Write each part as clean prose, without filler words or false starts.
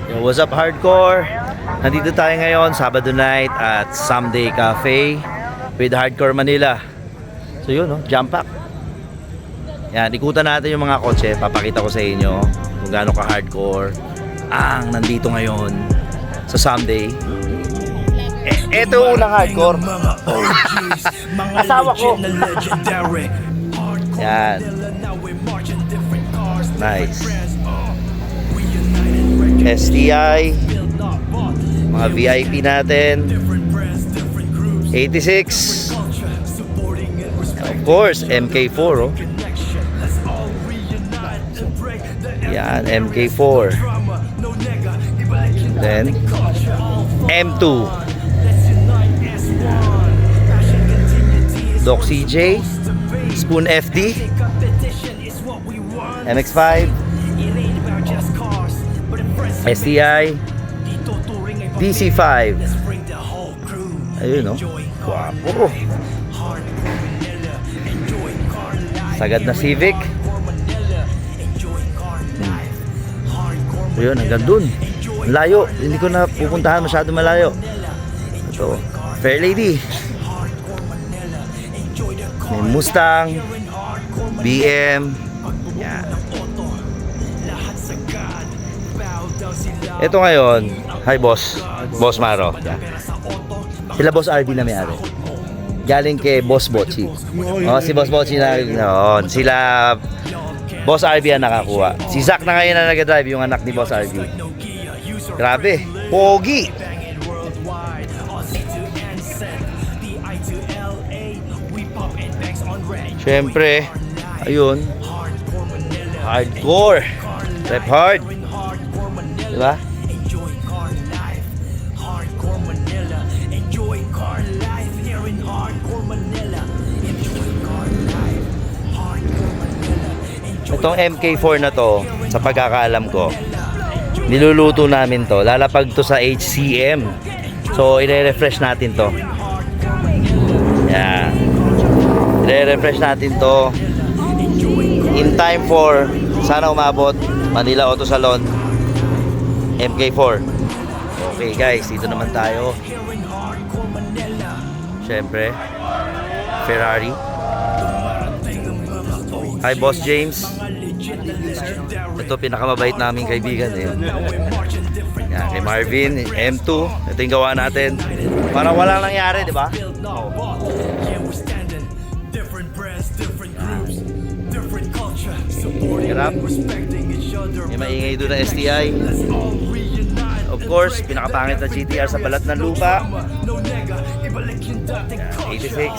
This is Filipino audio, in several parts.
Yo, what's up hardcore? Nandito tayo ngayon Sabado night at Someday Cafe with Hardcore Manila. So yun, no? Jump pack. Yan, ikutan natin yung mga kotse. Papakita ko sa inyo kung gaano ka hardcore ang nandito ngayon sa Someday. Eto yung unang hardcore. Asawa ko. Yan. Nice. STI, mga VIP natin, 86, of course MK4, oh. Yan, MK4, then M2, Doc CJ, Spoon FD, MX5, STI, DC5. Ayun, no? Guwapo. Sagad na Civic. Ayun, hanggang dun. Layo. Hindi ko na pupuntahan masyado malayo. Ito, Fair Lady. May Mustang, BM. Yan. Ito ngayon, hi boss, Boss Maro. Sila Boss RD na may-ari. Galing kay Boss Bocci. Oh, si Boss Bocci na noon. Sila Boss RD ang nakakuha. Si Zach na ngayon na nag-drive, yung anak ni Boss RD. Grabe, pogi. Siyempre, ayun, hardcore, rep hard. Diba? Itong MK4 na to, sa pagkakaalam ko, niluluto namin to. Lalapag to sa HCM. So, i-refresh natin to. Yan. I-refresh natin to. In time for, sana umabot, Manila Auto Salon, MK4. Okay guys, dito naman tayo. Siyempre, Ferrari. Hi Boss James. Ito pinakamabait naming kaibigan eh. Yan, kay Marvin, M2. Ito yung gawa natin. Parang walang nangyari, di ba? Hirap. May maingay doon na STI. Of course, pinakapangit na GTR sa balat ng lupa. 86.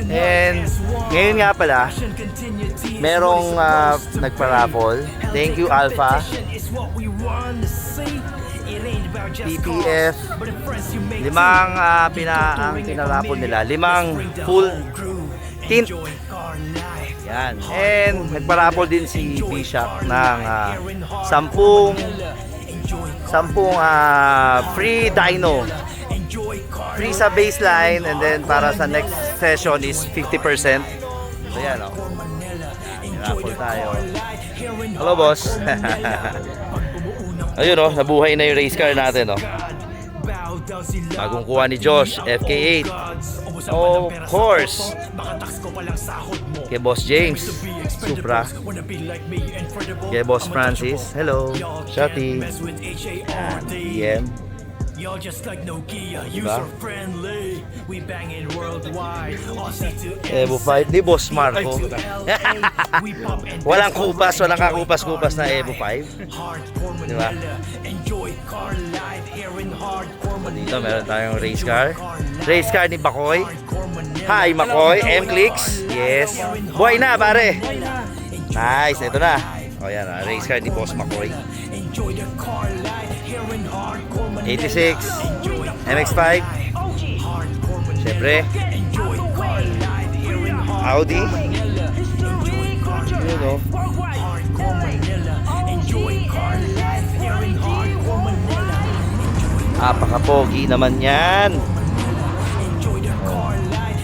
And ngayon nga pala, merong nagpa-raffle. Thank you Alpha, PPF. Limang ang pinaraffle nila. Limang full tint. Yan. And nagpa-raffle din si Bishop ng 10 free dyno. Free sa baseline, and then para sa next session is 50%. So yan, o. Raffle tayo. Hello boss. Ayun, o, nabuhay na yung race car natin, o. Bagong kuha ni Josh, FK8. Of course, kay Boss James, Supra. Kay Boss Francis, hello. Shotty. DM. Diba? Evo 5 ni Boss Marco. Walang kupas, walang kakupas-kupas na Evo 5. Diba? Dito meron tayong race car. Race car ni Bakoy. Hi Makoy, M-Clicks. Yes. Buhay na pare. Nice, ito na. O yan, race car ni Boss Makoy. 86 MX5. Siyempre Audi. Yun, no? Apaka-pogi naman yan.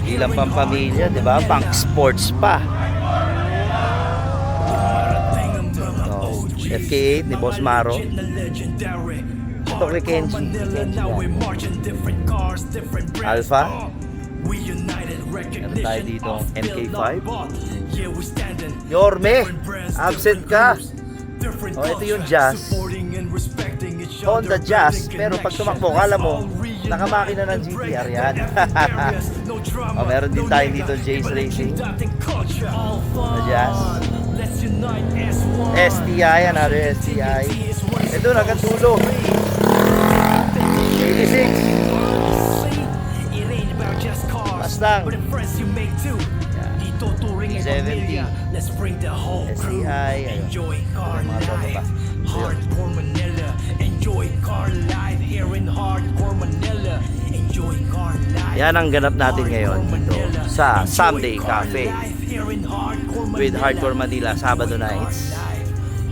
Ilang pampamilya, di ba? Pang sports pa. FK8 ni Boss Maro. Ito kay Kenji. Alpha. Meron tayo dito, MK5. Yorme, absent ka. Ito yung Jazz. Honda Jazz, pero pag tumakbo, kala mo, nakamakina ng GTR yan. Meron din tayo dito, Jace Racing. Na Jazz. STI, another STI. Ito, nagkatulo. 86. Mustang. 70. STI. Ayun. Mga tropa pa. Hardcore Manila, enjoy car life here in Hardcore Manila. Enjoy car life. Yan ang ganap natin ngayon dito sa Someday Cafe with Hardcore Manila, Sabado nights.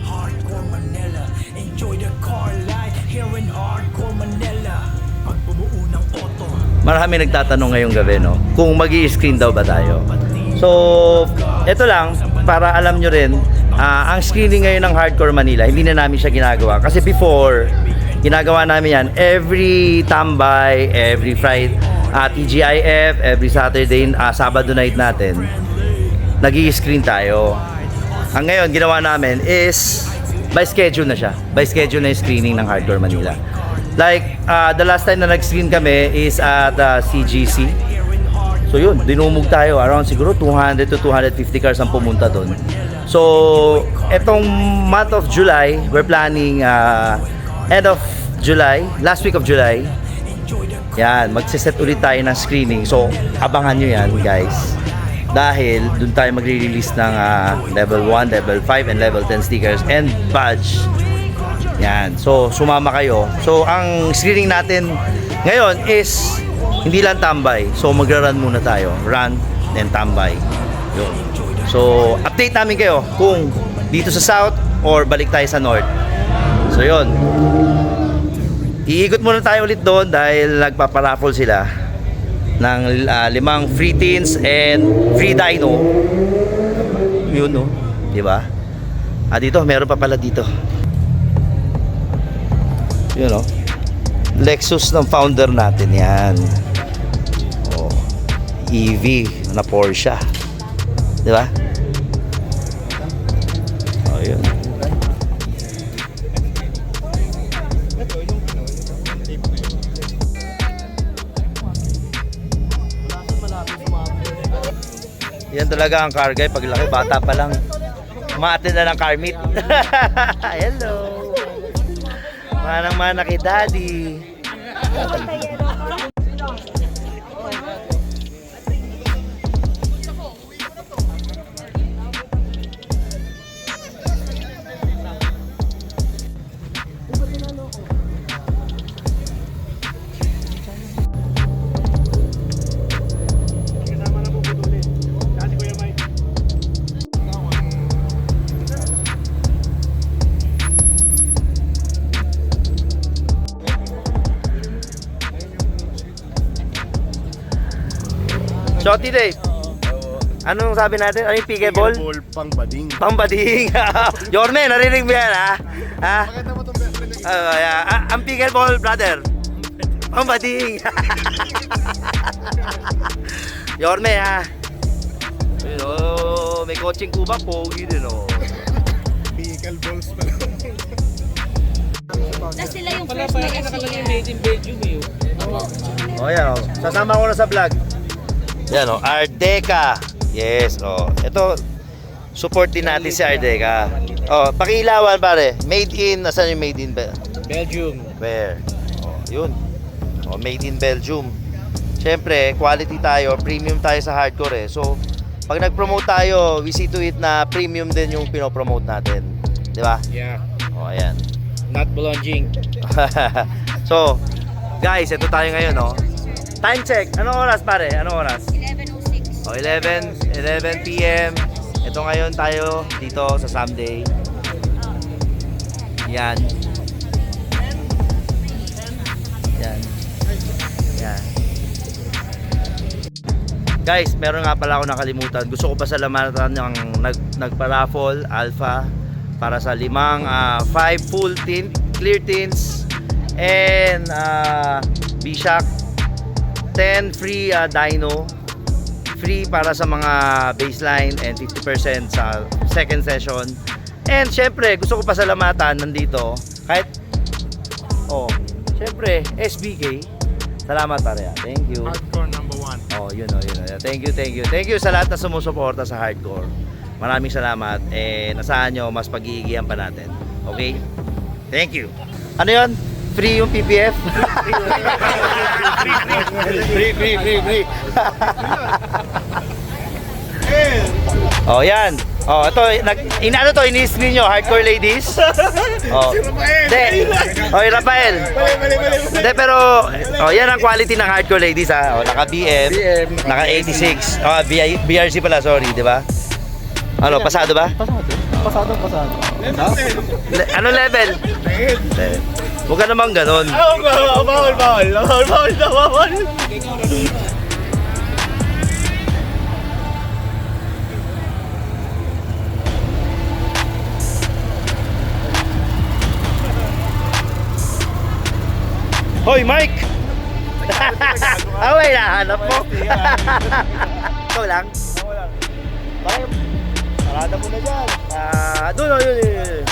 Hardcore Manila, enjoy the car life here in Hardcore Manila. Pag bumuo ng auto, Marami nagtatanong ngayong gabi, no, kung mag-i-screen daw ba tayo. So, ito lang, para alam nyo rin, ang screening ngayon ng Hardcore Manila, hindi na namin siya ginagawa. Kasi before, ginagawa namin yan every tambay, every Friday, TGIF, every Saturday, Sabado night natin, nag-i-screen tayo. Ang ngayon, ginawa namin is, by schedule na siya. By schedule na yung screening ng Hardcore Manila. Like, the last time na nag-screen kami is at CGC. So yun, dinumog tayo. Around siguro 200 to 250 cars ang pumunta doon. So, etong month of July, we're planning end of July, last week of July. Yan, magsiset ulit tayo ng screening. So, abangan nyo yan, guys. Dahil doon tayo magre-release ng level 1, level 5, and level 10 stickers and badge. Yan. So, sumama kayo. So, ang screening natin ngayon is hindi lang tambay. So, magra-run muna tayo. Run, then tambay. Yun. So, update namin kayo kung dito sa South or balik tayo sa North. So, yun. Iikot muna tayo ulit doon dahil nagpaparaffle sila ng 5 free teens and free dyno. Yun, no? Diba? Dito, meron pa pala dito. Yun, no? Lexus ng founder natin yan. EV na Porsche. Diba? Yun. Yan talaga ang car guy. Paglaki, bata pa lang, umaatin na ng car meet. Hello. Manang-mana kay Daddy. Shotty Dave, anong sabi natin? Ano yung pickleball? Pickleball pang bading. Pambading. Yorme, narinig mo yan, ha? Ha? Pakita mo itong best friend ng Ang pickleball, brother. Pambading. Yorme, ha? Ayun, oh, may coaching kuba, pogi din, oh. pickleballs pa lang. Na sila yung first na SCR. Made in Belgium eh. Oh, yan, oh. Sasama ko na sa vlog. Yan, oh, Ardeca. Yes, oh. Ito, support din natin si Ardeca. Oh, pakilawan pare. Made in, asan yung made in Belgium. Where? Oh, yun. Oh, made in Belgium. Siyempre, quality tayo, premium tayo sa hardcore eh. So, pag nag-promote tayo, we see to it na premium din yung pinopromote natin. Di ba? Yeah. Oh, ayan. Not belonging. So, guys, ito tayo ngayon, oh. Time check. Anong oras, pare? Anong oras? 11:06. Oh, 11 p.m. Ito ngayon tayo dito sa Someday. Yan. Yan. Yan. Guys, meron nga pala ako nakalimutan. Gusto ko pa salamatan ng nagpa-raffle, Alpha para sa 5 full tint, clear tints, and B-Shock, 10 free dyno, free para sa mga baseline, and 50% sa second session. And syempre, gusto ko pasalamatan nandito, kahit, syempre, SBK, salamat pare. Thank you. Hardcore number 1. Yun. Thank you sa lahat na sumusuporta sa hardcore. Maraming salamat. Nasahan nyo, mas pag-iigihan pa natin. Okay? Thank you. Ano yun? Free yung PPF? Free. Yan. Ito, inaano to, ini-screen nyo, hardcore ladies. Hindi. Rafael. Hindi, pero, yan ang quality ng hardcore ladies, ha. Naka BM, naka 86. BRC pala, sorry, di ba? Ano, pasado ba? Pasado. Ano level? Huwag ka naman ganon. Bawal. Hoy, Mike! Away, nahanap mo. Ikaw lang? Bakit? Parada mo na dyan. Doon, yun.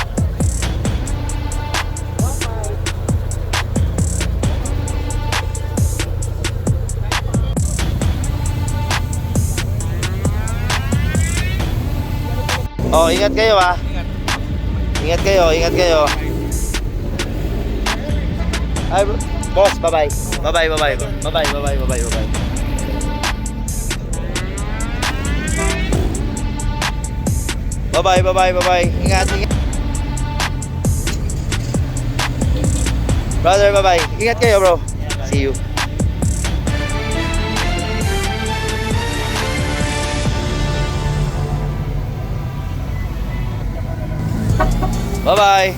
Ingat kayo, ha. Ingat kayo. Ay, boss, bye-bye. Bye-bye. Bye-bye. Ingat. Brother, bye-bye. Ingat kayo, bro. See you. Bye-bye.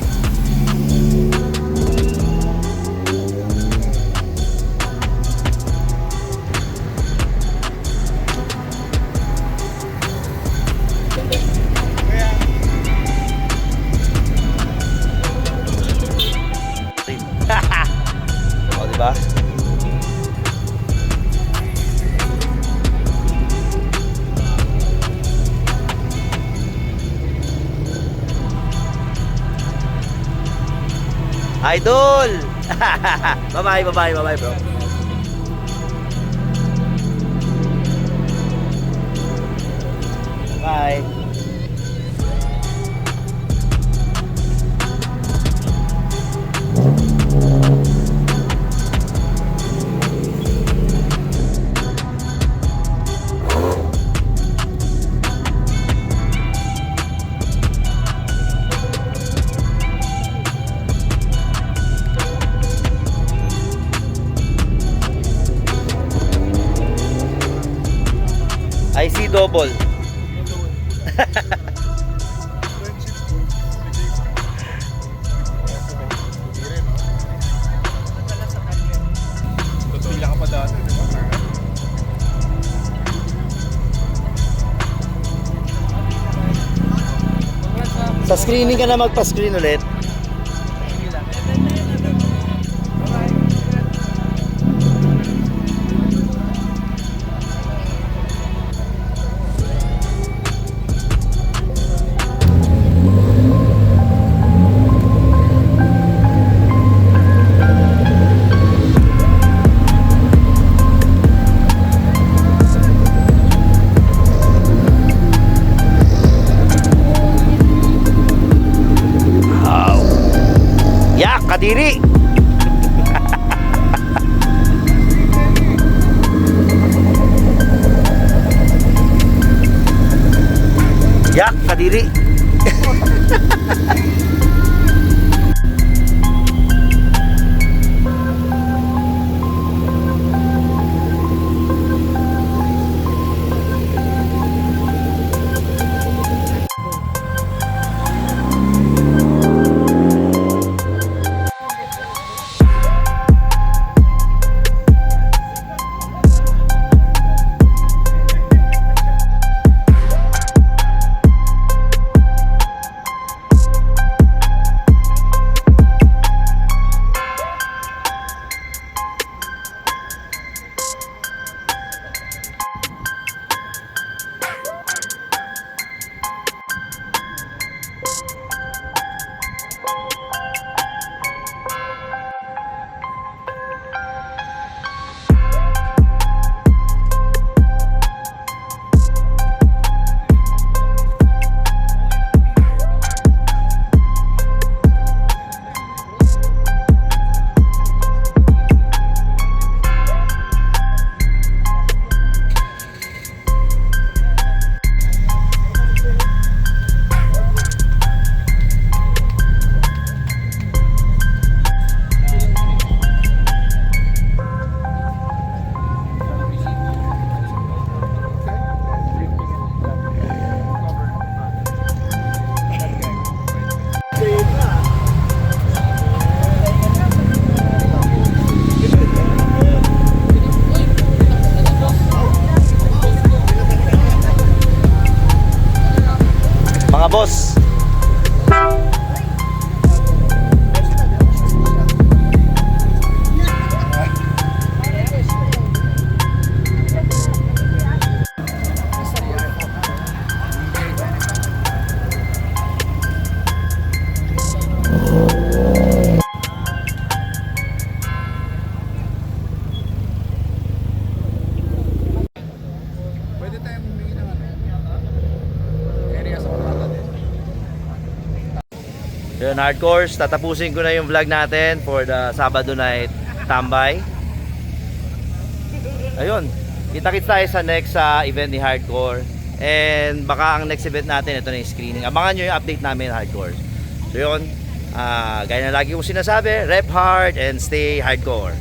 Diba? Idol! Bye-bye, bro. Bye. I see double. Pila ka pa dati, di ba? Sa screening ka na magpa-screen ulit. Kadiri. Yak, Kadiri. mga boss. Pwede tayong humingi ng area sa Parada din. Yun, hardcore, tatapusin ko na yung vlog natin for the Sabado night tambay. Ayun, kita-kits tayo sa next event ni Hardcore. And baka ang next event natin, ito na yung screening. Abangan nyo yung update namin, Hardcore. So yun, gaya na lagi kong sinasabi, rep hard and stay hardcore.